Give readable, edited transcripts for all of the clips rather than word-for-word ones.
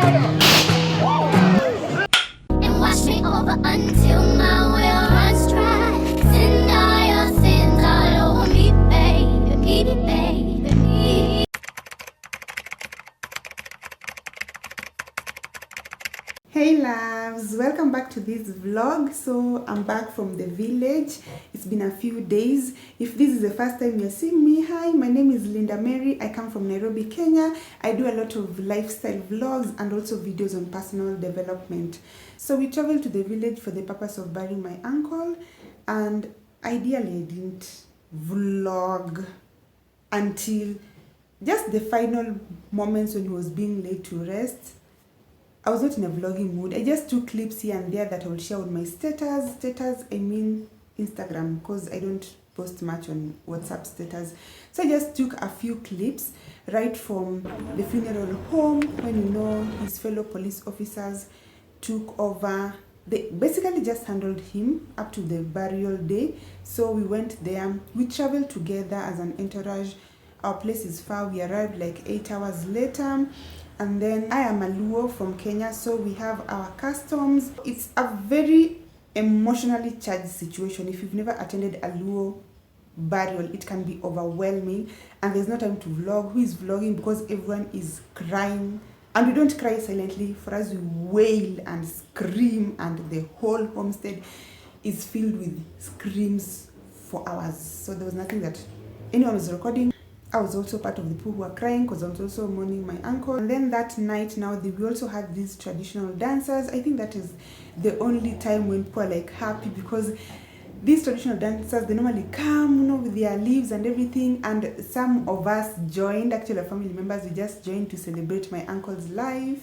And wash me over until my will runs dry. Send all your sins all over me, baby, baby. Hey loves, welcome back to this vlog. So I'm back from the village. It's been a few days. If this is the first time you're seeing me, hi, my name is Linda Mary. I come from Nairobi, Kenya. I do a lot of lifestyle vlogs and also videos on personal development. So we traveled to the village for the purpose of burying my uncle, and ideally I didn't vlog until just the final moments when he was being laid to rest. I was not in a vlogging mood. I just took clips here and there that I will share on my status. I mean Instagram, because I don't post much on WhatsApp status. So I just took a few clips right from the funeral home when his fellow police officers took over. They basically just handled him up to the burial day. So we went there. We traveled together as an entourage. Our place is far. We arrived like 8 hours later. And then I am a Luo from Kenya, so we have our customs. It's a very emotionally charged situation. If you've never attended a Luo burial, it can be overwhelming, and there's no time to vlog. Who is vlogging? Because everyone is crying, and we don't cry silently. For us, we wail and scream, and the whole homestead is filled with screams for hours. So there was nothing that anyone was recording. I was also part of the people who were crying because I was also mourning my uncle. And then that night we also had these traditional dancers. I think that is the only time when people are like happy, because these traditional dancers, they normally come, with their leaves and everything. And some of us joined, actually our family members, we just joined to celebrate my uncle's life.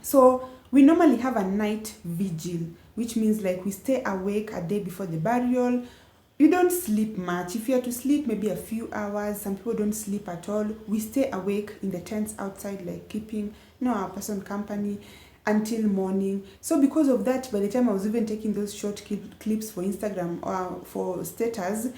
So we normally have a night vigil, which means like we stay awake a day before the burial. You don't sleep much. If you are to sleep, maybe a few hours. Some people don't sleep at all. We stay awake in the tents outside, like keeping our person company until morning. So because of that, by the time I was even taking those short clips for Instagram or for status,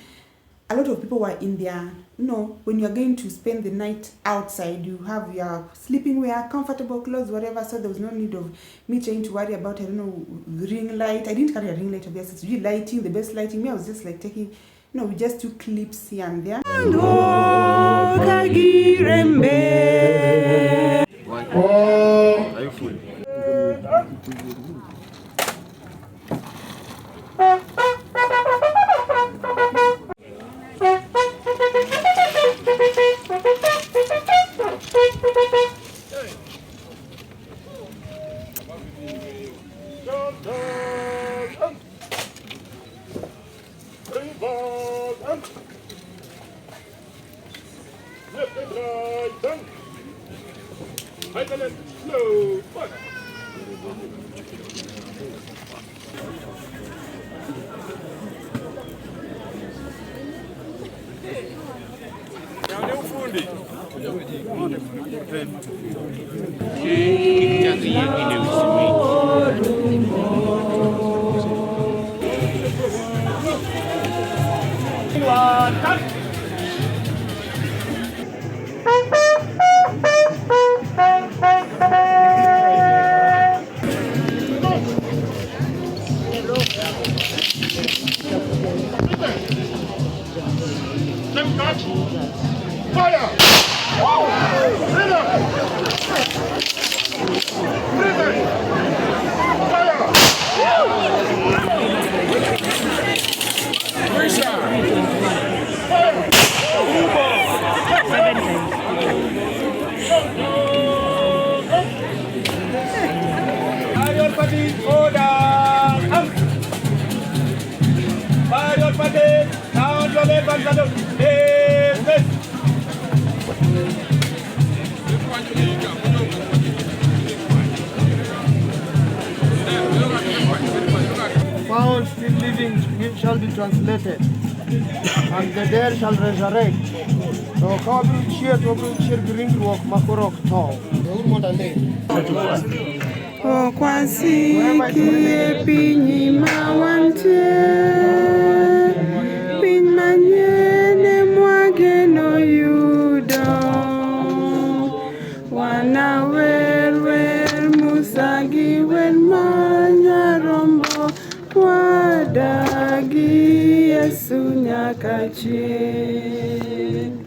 a lot of people were in their, when you're going to spend the night outside, you have your sleeping wear, comfortable clothes, whatever. So there was no need of me trying to worry about, ring light. I didn't carry a ring light, obviously. It's really lighting, the best lighting. Me, I was just like taking, we just took clips here and there. Are you full? Fire! While still living shall be translated, and the dead shall resurrect. So come cheer to bring walk makorok tall. O kwasikie pinyi mawante piny manyene mwageno yudo wana wer musagi wer manyarombo kwadagi Yesu nyaka chieng'.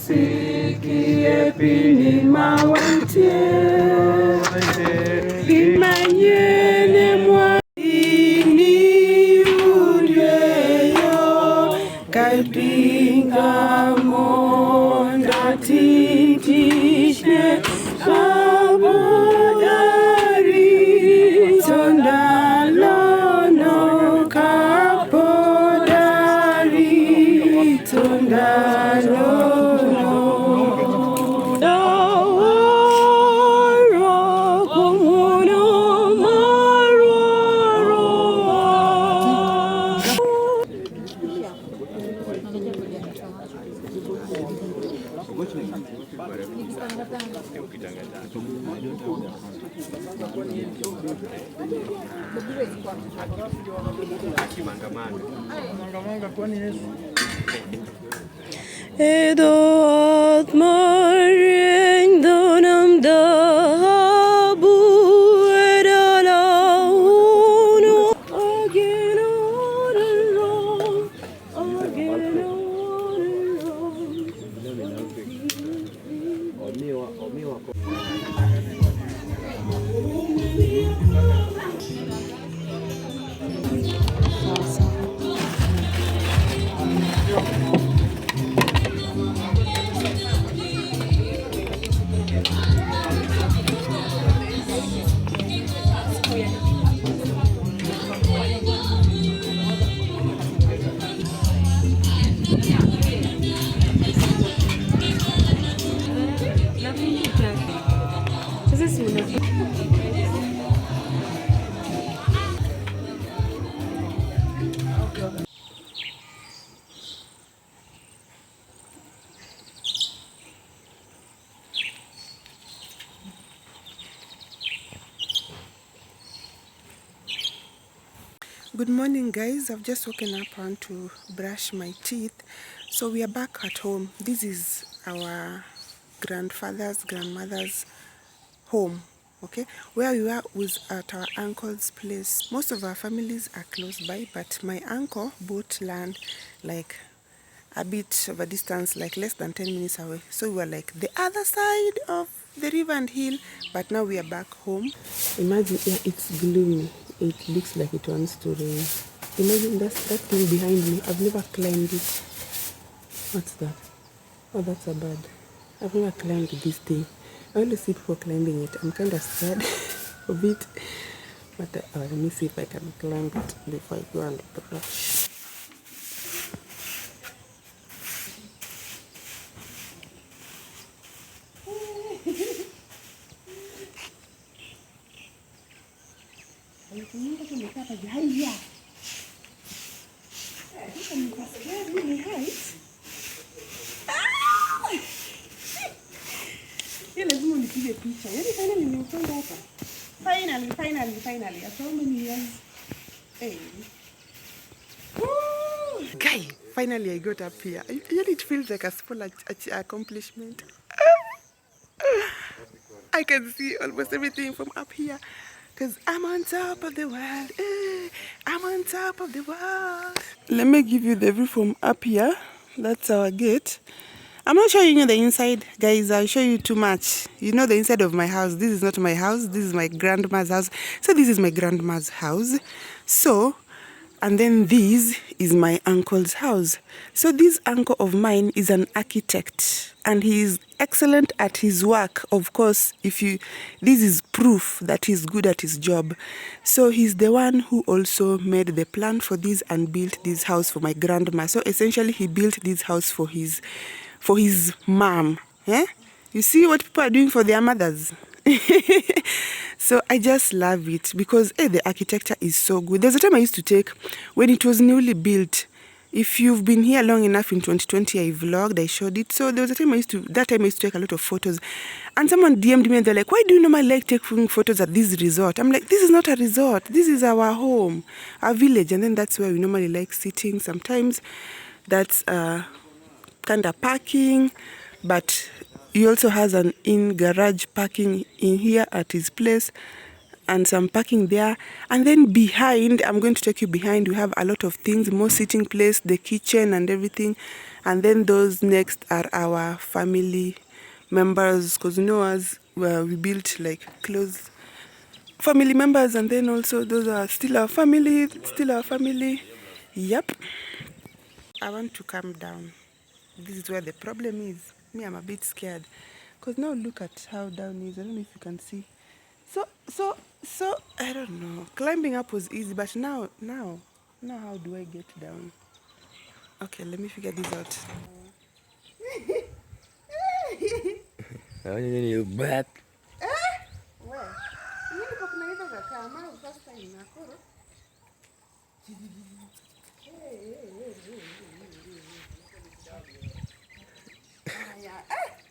Okwasikie pinyi mawantie piny manyene mwagini yudweyo kaipinga mondo titishne kapodari tondalono kapodari tondalono. Edo atmareng donam dahabu edalauno again on Good morning, guys. I've just woken up and to brush my teeth. So we are back at home. This is our grandmother's home. Okay, where we were was at our uncle's place. Most of our families are close by, but my uncle bought land like a bit of a distance, like less than 10 minutes away. So we were like the other side of the river and hill, but now we are back home. Imagine, yeah, it's gloomy. It looks like it wants to rain. Imagine that thing behind me. I've never climbed it. What's that? Oh, that's a bird. I've never climbed this thing. I only see people climbing it. I'm kind of scared a bit. But let me see if I can climb it before I go and brush. nipige picha. Yaani finally nimepanda hapa. Finally. After how many years? Hey. Woo! Guy, finally I got up here. Really, it feels like a small accomplishment. I can see almost everything from up here. Because I'm on top of the world. I'm on top of the world. Let me give you the view from up here. That's our gate. I'm not showing you the inside, guys. I'll show you too much. You know the inside of my house. This is not my house. This is my grandma's house. So this is my grandma's house. So, and then this is my uncle's house. So this uncle of mine is an architect and he is excellent at his work. Of course, this is proof that he's good at his job. So he's the one who also made the plan for this and built this house for my grandma. So essentially he built this house for his mom. Eh? You see what people are doing for their mothers? So I just love it because the architecture is so good. There's a time I used to take when it was newly built. If you've been here long enough, in 2020 I vlogged, I showed it. So there was a time I used to take a lot of photos. And someone DM'd me and they're like, why do you normally like taking photos at this resort? I'm like, this is not a resort. This is our home, our village. And then that's where we normally like sitting. Sometimes that's kind of parking, but he also has an in-garage parking in here at his place and some parking there. And then behind, I'm going to take you behind, we have a lot of things, more sitting place, the kitchen and everything. And then those next are our family members, because you know us, we built like close family members, and then also those are still our family. Yep. I want to calm down. This is where the problem is. Me, I'm a bit scared. Because now look at how down it is. I don't know if you can see. So, I don't know. Climbing up was easy, but now how do I get down? Okay, let me figure this out. You bad. Where?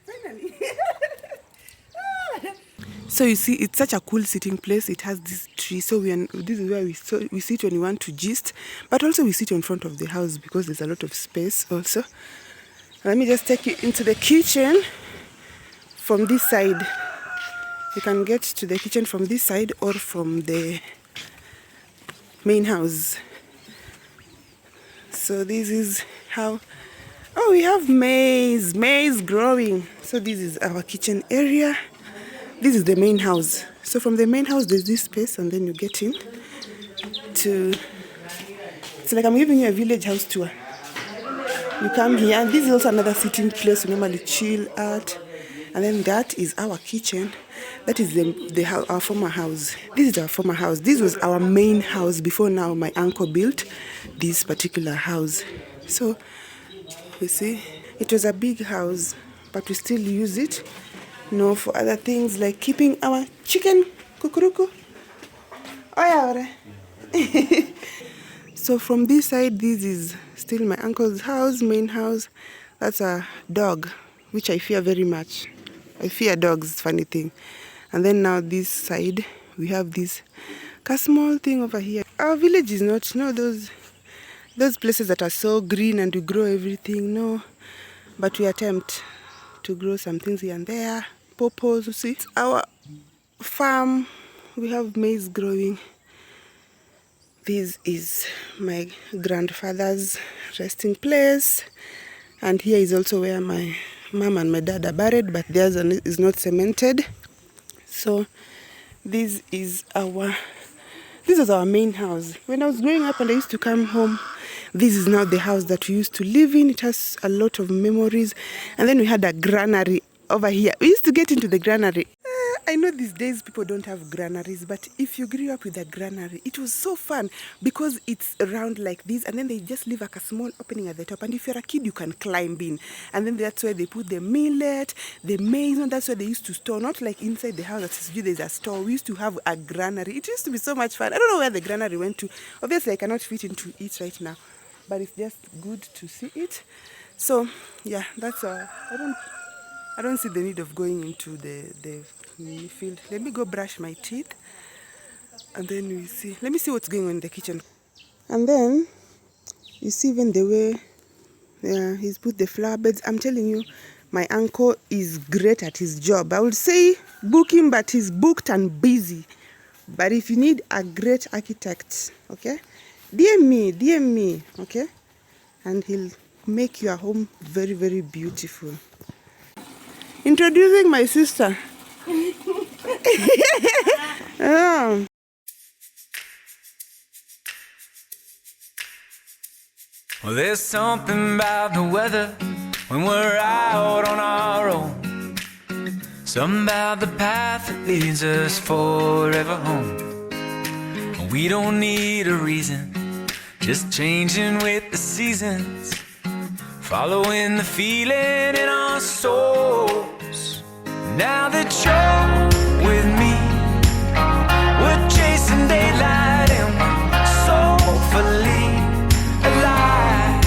Finally. So you see, it's such a cool sitting place. It has this tree. So this is where we sit when we want to gist. But also we sit in front of the house because there's a lot of space also. Let me just take you into the kitchen from this side. You can get to the kitchen from this side or from the main house. So this is how... Oh, we have maize growing. So this is our kitchen area. This is the main house. So from the main house, there's this space, and then you get in to... It's like I'm giving you a village house tour. You come here, and this is also another sitting place we normally chill at. And then that is our kitchen. That is our former house. This is our former house. This was our main house before now my uncle built this particular house. So, you see, it was a big house, but we still use it, for other things like keeping our chicken, kukuruku. Oh yeah. So from this side, this is still my uncle's house, main house. That's a dog, which I fear very much. I fear dogs, funny thing. And then now this side, we have this small thing over here. Our village is not, those places that are so green and we grow everything, no. But we attempt to grow some things here and there. Pawpaws, you see. Our farm, we have maize growing. This is my grandfather's resting place. And here is also where my mom and my dad are buried, but theirs is not cemented. So this is our main house. When I was growing up and I used to come home, this is now the house that we used to live in. It has a lot of memories. And then we had a granary over here. We used to get into the granary. I know these days people don't have granaries, but if you grew up with a granary, it was so fun because it's round like this, and then they just leave like a small opening at the top. And if you're a kid, you can climb in. And then that's where they put the millet, the maize, and that's where they used to store. Not like inside the house that there's a store. We used to have a granary. It used to be so much fun. I don't know where the granary went to. Obviously, I cannot fit into it right now, but it's just good to see it. So yeah, that's I don't see the need of going into the field. Let me go brush my teeth, and then we see. Let me see what's going on in the kitchen. And then you see even the way he's put the flower beds. I'm telling you, my uncle is great at his job. I would say book him, but he's booked and busy. But if you need a great architect, okay, DM me, okay, and he'll make your home very, very beautiful. Introducing my sister. Oh. Well, there's something about the weather when we're out on our own. Something about the path that leads us forever home. We don't need a reason, just changing with the seasons, following the feeling in our souls. Now that you're with me, we're chasing daylight and we're soulfully alive.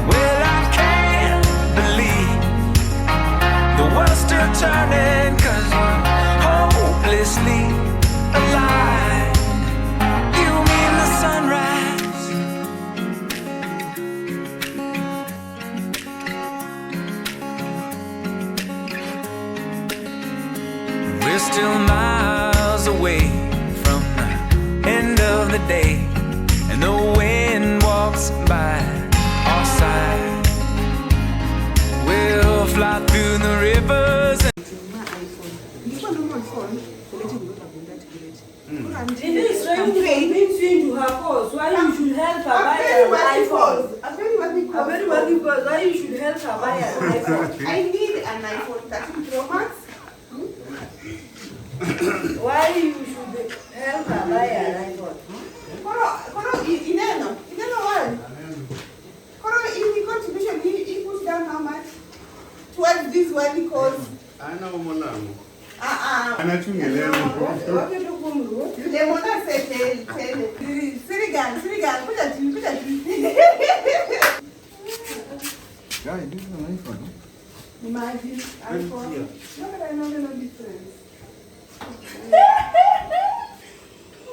Well, I can't believe the world's still turning, 'cause we're hopelessly alive. You mean the sunrise, we're still miles away from the end of the day, and the wind walks by our side. We'll fly through the rivers and It is very to her cause. Why you should help her buy an iPhone? A very working A very working cause. Why you should help her buy an iPhone? I need an iPhone 13 Pro Max. Why you should help her buy an iPhone? Ineno one. Koro, in the contribution, he puts down how much? Towards this one because. Lemona said, Sirigan, put at you. Guy, this is an iPhone. Imagine, iPhone. Look at no difference.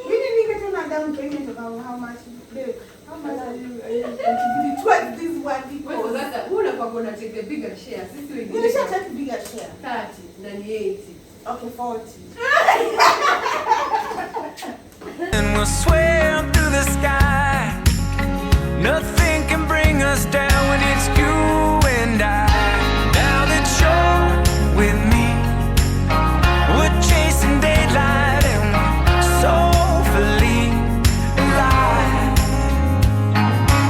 We didn't get on a down payment of how much, babe. How much are you contributing towards this one? Because Who are going to take the bigger share? you should take a bigger share. 30, then 80. Okay, 40. and we'll swim through the sky. Nothing can bring us down when it's you and I. Now that you're with me, we're chasing daylight and we're soulfully alive.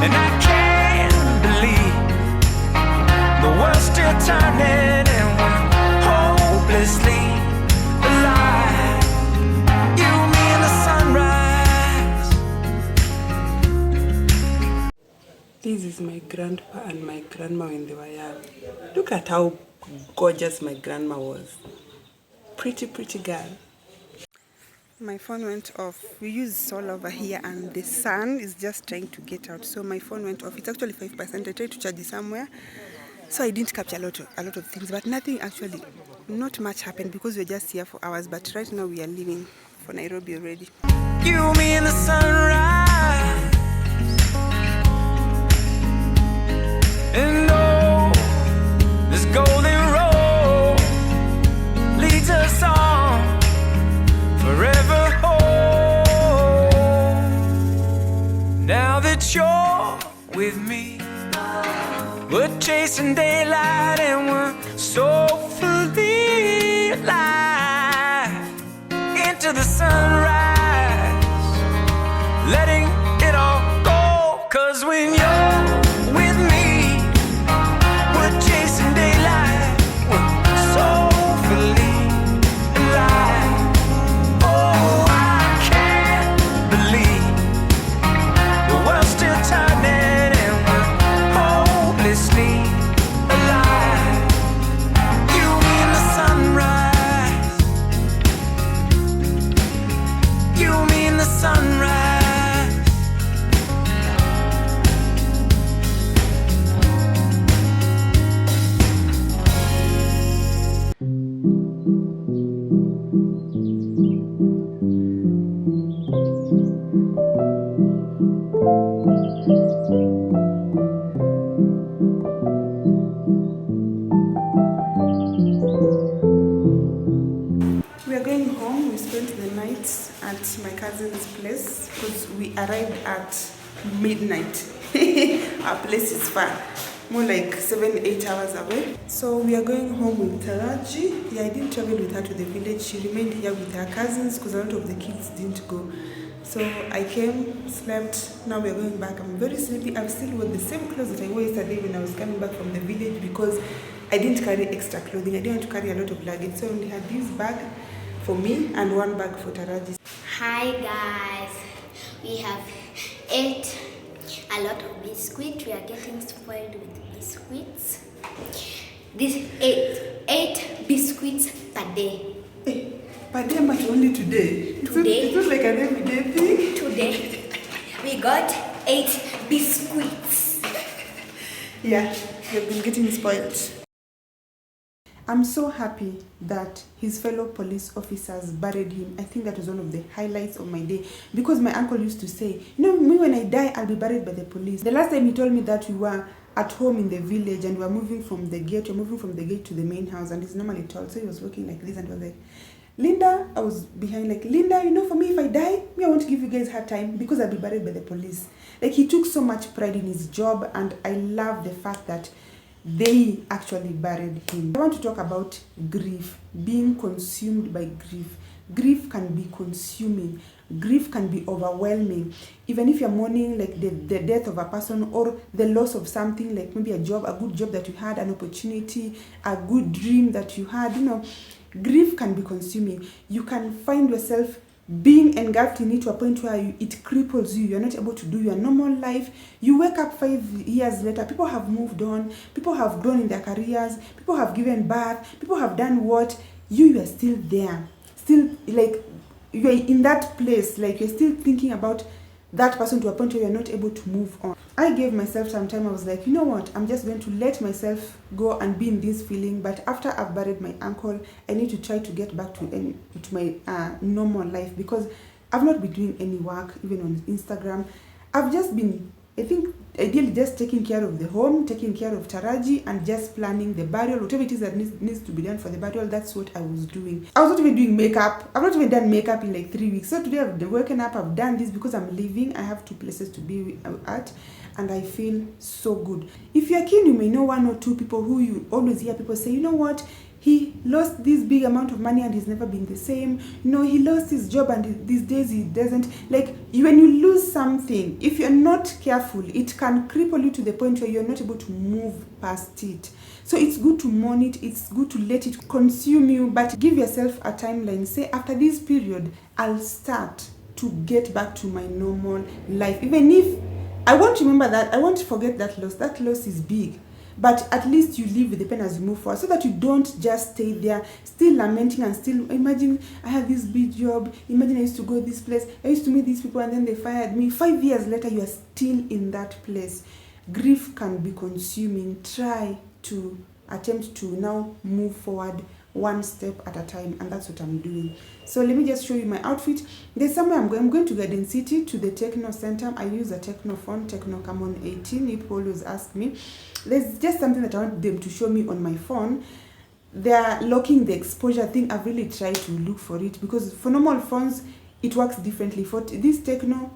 And I can't believe the world's still turning and we're hopelessly alive. You, me, and the sunrise. This is my grandpa and my grandma when they were young. Look at how gorgeous my grandma was. Pretty girl. My phone went off. We use solar over here and the sun is just trying to get out. So my phone went off. It's actually 5%. I tried to charge it somewhere. So I didn't capture a lot of things. But nothing actually, not much happened because we were just here for hours. But right now we are leaving for Nairobi already. You, me, and the sunrise. And oh, this golden road leads us on forever home. Now that you're with me, we're chasing daylight and we're soulfully alive. Into the sunrise, letting it all go. 'Cause when you're with me, we're chasing daylight, we're soulfully alive. Oh, I can't believe the world's still turning and we're hopelessly alive. You, me, and the sunrise. cousin's place because we arrived at midnight. Our place is far, more like 7-8 hours away. So we are going home with Taraji. Yeah, I didn't travel with her to the village. She remained here with her cousins because a lot of the kids didn't go. So I came, slept. Now we are going back. I'm very sleepy. I've still wore the same clothes that I wore yesterday when I was coming back from the village because I didn't carry extra clothing. I didn't want to carry a lot of luggage. So I only had this bag for me and one bag for Taraji. Hi guys, we have ate a lot of biscuit. We are getting spoiled with biscuits. This eight biscuits per day. Hey, per day, but only today. Today. It's not like an everyday thing. Today we got 8 biscuits. Yeah, we've been getting spoiled. I'm so happy that his fellow police officers buried him. I think that was one of the highlights of my day because my uncle used to say, you know, me when I die, I'll be buried by the police. The last time he told me that we were at home in the village and we were moving from the gate, to the main house, and he's normally tall, so he was walking like this and was like, Linda, I was behind like, Linda, you know, for me, if I die, I want to give you guys hard time because I'll be buried by the police. Like, he took so much pride in his job, and I love the fact that they actually buried him. I want to talk about grief, being consumed by grief. Grief can be consuming. Grief can be overwhelming. Even if you're mourning like the death of a person or the loss of something, like maybe a good job that you had, an opportunity, a good dream that you had, you know, grief can be consuming. You can find yourself being engulfed in it to a point where it cripples you. You're not able to do your normal life. You wake up 5 years later, people have moved on, people have grown in their careers, people have given birth, people have done what, you are still there, still like you're in that place, like you're still thinking about that person to a point where you're not able to move on. I gave myself some time. I was like, you know what, I'm just going to let myself go and be in this feeling, but after I've buried my uncle, I need to try to get back to my normal life because I've not been doing any work, even on Instagram. I've just been, I think, ideally just taking care of the home, taking care of Taraji, and just planning the burial, whatever it is that needs to be done for the burial. That's what I was doing. I was not even doing makeup. I've not even done makeup in like 3 weeks. So today I've woken up, I've done this because I'm leaving. I have 2 places to be at, and I feel so good. If you're keen, you may know 1 or 2 people who you always hear people say, you know what, he lost this big amount of money and he's never been the same. You know, he lost his job and these days he doesn't. Like, when you lose something, if you're not careful, it can cripple you to the point where you're not able to move past it. So it's good to mourn it, it's good to let it consume you, but give yourself a timeline. Say, after this period, I'll start to get back to my normal life. Even if I won't remember that, I won't forget that loss. That loss is big. But at least you live with the pain as you move forward, so that you don't just stay there, still lamenting and still imagine, I had this big job, imagine I used to go this place, I used to meet these people and then they fired me. 5 years later, you are still in that place. Grief can be consuming. Try to attempt to now move forward 1 step at a time, and that's what I'm doing. So let me just show you my outfit. There's somewhere I'm going to Garden City, to the Techno Center. I use a Techno phone, Techno Camon 18. People always ask me. There's just something that I want them to show me on my phone. They're locking the exposure thing. I've really tried to look for it because for normal phones, it works differently. For this Techno,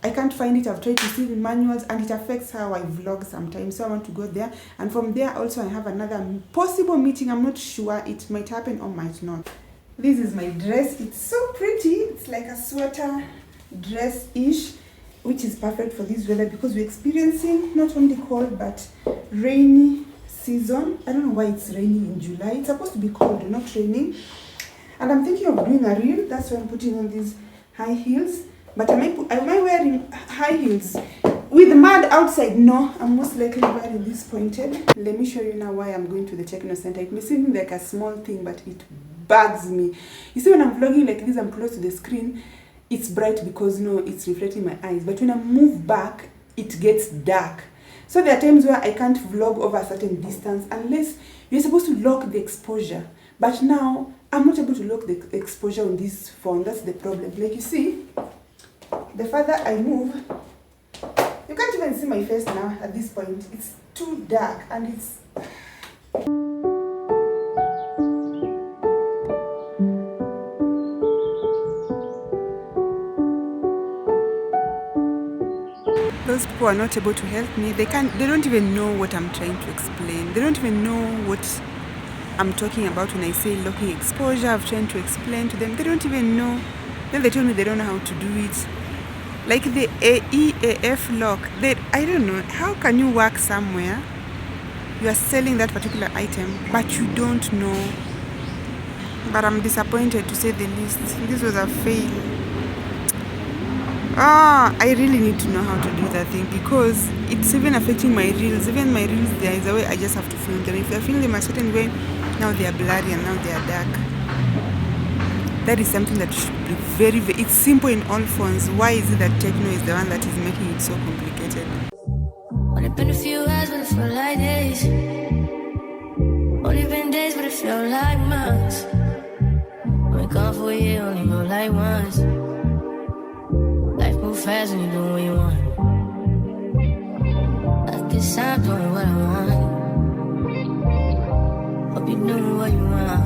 I can't find it. I've tried to see the manuals and it affects how I vlog sometimes. So I want to go there. And from there also I have another possible meeting. I'm not sure. It might happen or might not. This is my dress. It's so pretty. It's like a sweater dress-ish, which is perfect for this weather because we're experiencing not only cold but rainy season. I don't know why it's raining in July. It's supposed to be cold, not raining. And I'm thinking of doing a reel. That's why I'm putting on these high heels. But am I wearing high heels with mud outside? No, I'm most likely wearing this pointed. Let me show you now why I'm going to the Techno Center. It may seem like a small thing, but it bugs me. You see, when I'm vlogging like this, I'm close to the screen. It's bright because, you know, it's reflecting my eyes. But when I move back, it gets dark. So there are times where I can't vlog over a certain distance unless you're supposed to lock the exposure. But now, I'm not able to lock the exposure on this phone. That's the problem. Like you see, the further I move, you can't even see my face now at this point. It's too dark and it's... those people are not able to help me. They don't even know what I'm trying to explain. They don't even know what I'm talking about when I say locking exposure. I'm trying to explain to them. They don't even know. Then they tell me they don't know how to do it. Like the EAF lock. I don't know. How can you work somewhere? You are selling that particular item, but you don't know. But I'm disappointed, to say the least. This was a fail. I really need to know how to do that thing, because it's even affecting my reels. Even my reels, there is a way I just have to film them. If I film them a certain way, now they are blurry and now they are dark. That is something that should be very, very... It's simple in all phones. Why is it that Techno is the one that is making it so complicated? Only been a few hours, but it felt like days. Only been days, but it felt like months. Only gone for a year, only go like once. Life move fast when you do what you want. I guess I'm doing what I want. Hope you know what you want.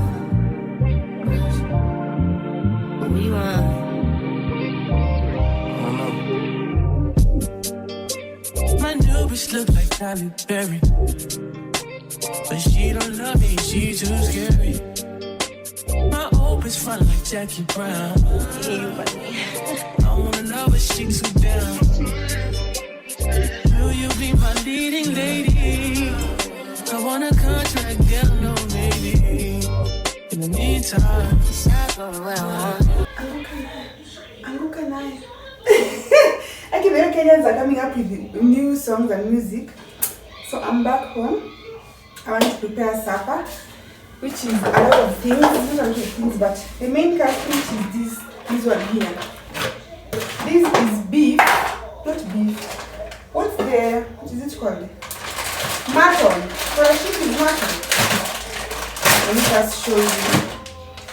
What you want. My new bitch look like Halle Berry, but she don't love me, she too scary. My old bitch front like Jackie Brown. I wanna know if she too down. Will you be my leading lady? I want a contract, girl, no maybe. In the meantime, It's not going well. Anguka nae. Okay, the Kenyans are coming up with new songs and music. So I'm back home. I want to prepare supper, which is a lot of things. Not a lot of things, but the main cartridge is this one here. This is beef, not beef. What is it called? Mutton. For a sheep is mutton. Let me just show you.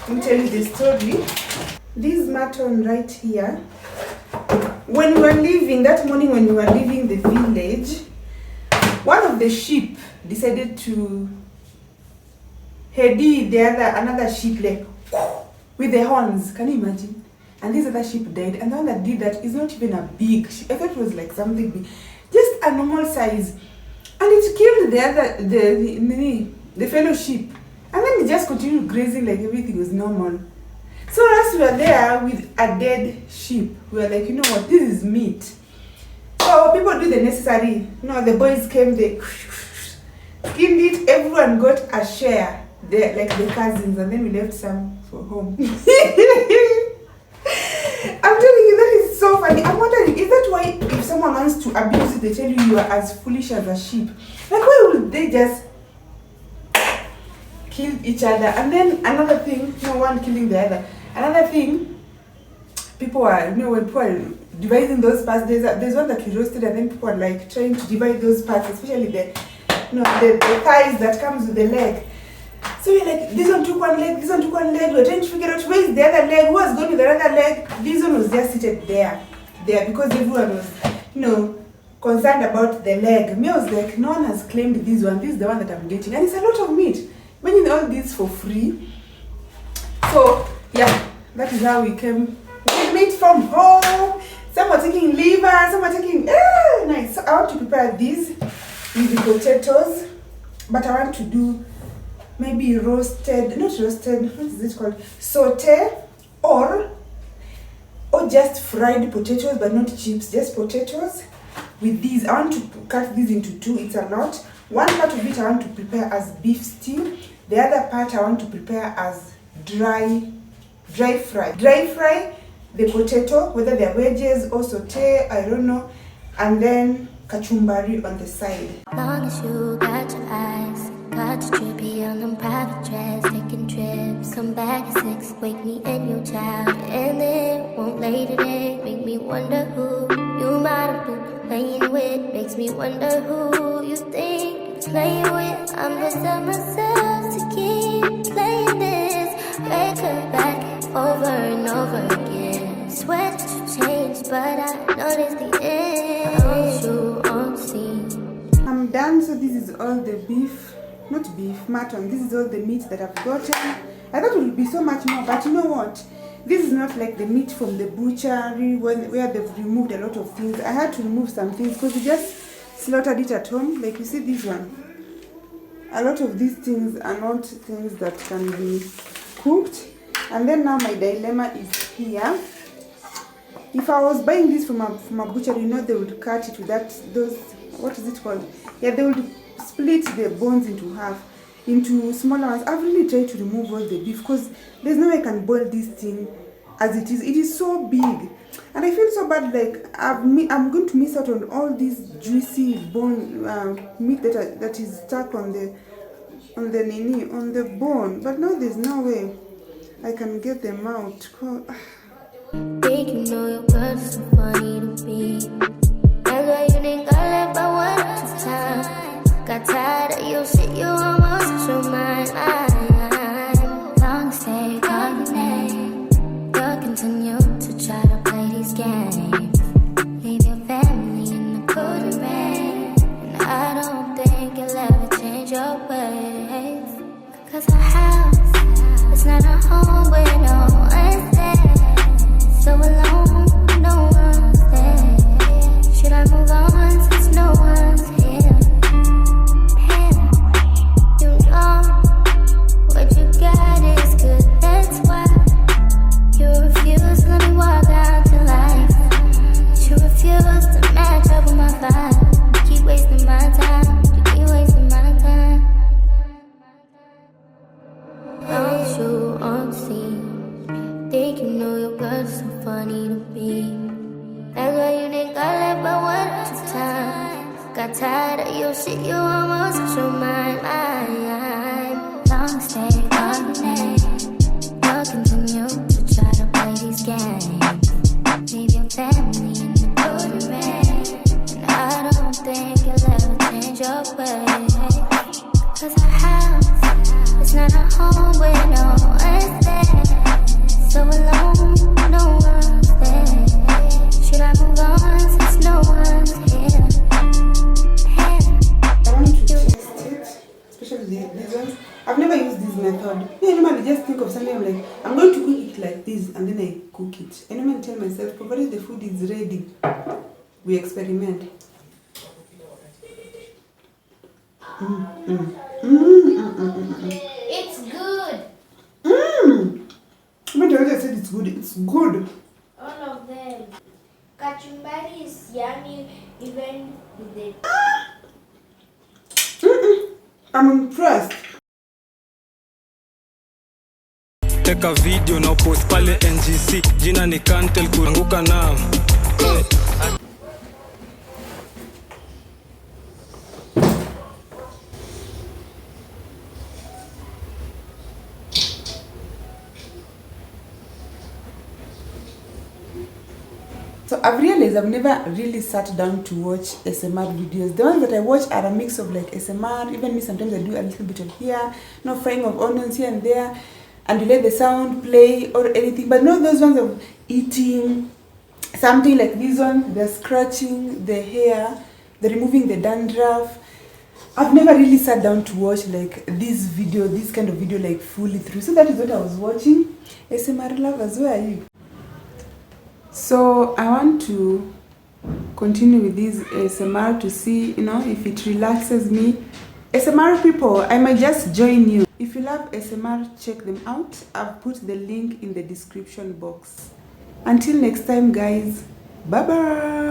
Let me tell you the story. This mutton right here. When we were leaving, that morning when we were leaving the village, one of the sheep decided to head another sheep like with the horns. Can you imagine? And this other sheep died. And the one that did that is not even a big sheep. I thought it was like something big, just a normal size. And it killed the fellow sheep. And then it just continued grazing like everything was normal. So as we were there with a dead sheep, we were like, you know what, this is meat. So people do the necessary. The boys came, they skinned it, everyone got a share, like the cousins, and then we left some for home. I'm telling you, that is so funny. I'm wondering, is that why if someone wants to abuse you, they tell you are as foolish as a sheep? Like, why would they just kill each other? And then another thing, one killing the other. Another thing, people are, when people are dividing those parts, there's one that we roasted, and then people are like trying to divide those parts, especially the thighs that comes with the leg. So we're like, this one took one leg, this one took one leg. We're trying to figure out where is the other leg, who has gone with the other leg. This one was just seated there, because everyone was, concerned about the leg. Me, I was like, no one has claimed this one. This is the one that I'm getting, and it's a lot of meat. Imagine all this for free. So yeah, that is how we came with meat from home. Some were taking liver, some were taking nice. So I want to prepare these with the potatoes, but I want to do maybe not roasted, what is it called? Saute or just fried potatoes, but not chips, just potatoes. With these, I want to cut these into two. It's a lot. One part of it I want to prepare as beef stew. The other part I want to prepare as dry fry. Dry fry the potato, whether they're wedges or saute, I don't know. And then kachumbari on the side. Long as you got your eyes, got your trippy on them private jets, taking trips, come back at 6, wake me and your child, and then won't lay today, make me wonder who you might have been playing with, makes me wonder who you think you're playing with. I'm just telling myself to keep playing this record back over and over again. Swear that you changed, but I noticed the end. I want you on scene. I'm done. So this is all the beef, not beef, mutton. This is all the meat that I've gotten. I thought it would be so much more, but you know what? This is not like the meat from the butchery where they've removed a lot of things. I had to remove some things because we just slaughtered it at home. Like you see this one. A lot of these things are not things that can be cooked. And then now my dilemma is here. If I was buying this from a butcher, you know, they would cut it with those, what is it called? Yeah, they would split the bones into half, into smaller ones. I've really tried to remove all the beef because there's no way I can boil this thing as it is. It is so big. And I feel so bad, like I'm going to miss out on all this juicy bone meat that is stuck on the bone. But now there's no way I can get them out. Think you know your girl is so funny to me. That's why you think I left by one at a time. Got tired of your shit, you almost lost your mind. Long stay, call your name. You'll continue to try to play these games. Leave your family in the cold rain. And I don't think you'll ever change your ways. Cause our house is not a home where no one's there. So alone, no one's there. Should I move on since no one's here? You know what you got is good, that's why you refuse to let me walk out to life. You refuse to match up with my vibe. You keep wasting my time, you keep wasting my time. Don't you on scene? Think you know your girl's so funny to me. That's why you think I left by one at a time. Got tired of your shit, you almost lost your mind. Long stay, call your name. You'll continue to try to play these games. Leave your family in the cold rain. And I don't think you'll ever change your ways. Cause our house is not a home where no one's there. So alone, no one's there. Should I move on since no one's here? I want to taste it, especially these ones. I've never used this method. I normally just think of something, I'm like, I'm going to cook it like this, and then I cook it. I normally tell myself, provided the food is ready, we experiment. It's good. I said it's good. It's good. All of them. Kachumbari is yummy even with the... I'm impressed. Take a video na post pale NGC. Jina ni Kantel kuanguka na. So I've realized I've never really sat down to watch SMR videos. The ones that I watch are a mix of like SMR, even me sometimes I do a little bit of here, frying of onions here and there, and you let the sound play or anything, but not those ones of eating, something like this one, they're scratching the hair, they're removing the dandruff. I've never really sat down to watch like this kind of video like fully through. So that is what I was watching. SMR lovers, where are you? So I want to continue with this ASMR to see, if it relaxes me. ASMR people, I might just join you. If you love ASMR, check them out. I've put the link in the description box. Until next time, guys. Bye-bye.